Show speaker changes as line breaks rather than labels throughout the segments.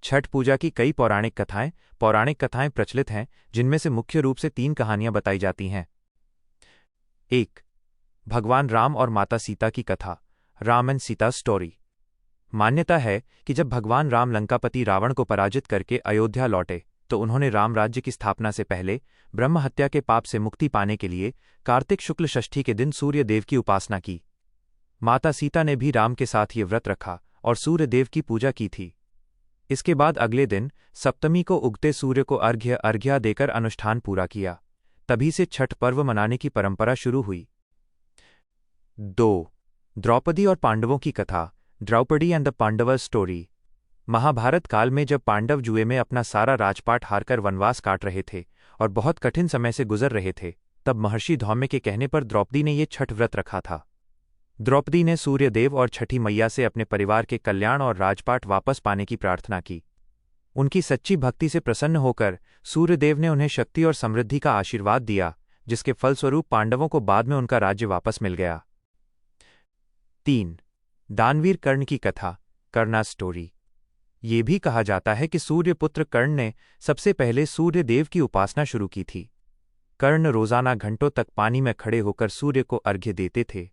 छठ पूजा की कई पौराणिक कथाएं प्रचलित हैं, जिनमें से मुख्य रूप से 3 कहानियां बताई जाती हैं। 1. भगवान राम और माता सीता की कथा, राम एंड सीता स्टोरी। मान्यता है कि जब भगवान राम लंकापति रावण को पराजित करके अयोध्या लौटे, तो उन्होंने राम राज्य की स्थापना से पहले ब्रह्म हत्या के पाप से मुक्ति पाने के लिए कार्तिक शुक्ल षष्ठी के दिन सूर्य देव की उपासना की। माता सीता ने भी राम के साथ ये व्रत रखा और सूर्य देव की पूजा की थी। इसके बाद अगले दिन सप्तमी को उगते सूर्य को अर्घ्य देकर अनुष्ठान पूरा किया। तभी से छठ पर्व मनाने की परंपरा शुरू हुई। 2. द्रौपदी और पांडवों की कथा, Draupadi and the Pandavas story. Mahabharata काल में जब पांडव जुए में अपना सारा राजपाट हारकर वनवास काट रहे थे और बहुत कठिन समय से गुजर रहे थे, तब महर्षि धौम्य के कहने पर द्रौपदी ने ये छठ व्रत रखा था। द्रौपदी ने सूर्यदेव और छठी मैया से अपने परिवार के कल्याण और राजपाट वापस पाने की प्रार्थना की। उनकी सच्ची भक्ति से प्रसन्न होकर सूर्यदेव ने उन्हें शक्ति और समृद्धि का आशीर्वाद दिया, जिसके फलस्वरूप पांडवों को बाद में उनका राज्य वापस मिल गया। 3. दानवीर कर्ण की कथा, कर्णा स्टोरी। ये भी कहा जाता है कि सूर्यपुत्र कर्ण ने सबसे पहले सूर्यदेव की उपासना शुरू की थी। कर्ण रोजाना घंटों तक पानी में खड़े होकर सूर्य को अर्घ्य देते थे।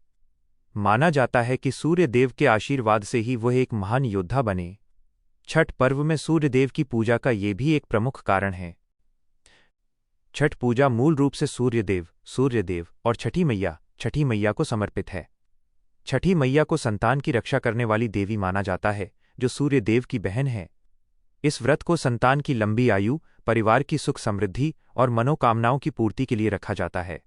माना जाता है कि सूर्यदेव के आशीर्वाद से ही वह एक महान योद्धा बने। छठ पर्व में सूर्यदेव की पूजा का ये भी एक प्रमुख कारण है। छठ पूजा मूल रूप से सूर्यदेव और छठी मैया को समर्पित है। छठी मैया को संतान की रक्षा करने वाली देवी माना जाता है, जो सूर्यदेव की बहन है। इस व्रत को संतान की लंबी आयु, परिवार की सुख समृद्धि और मनोकामनाओं की पूर्ति के लिए रखा जाता है।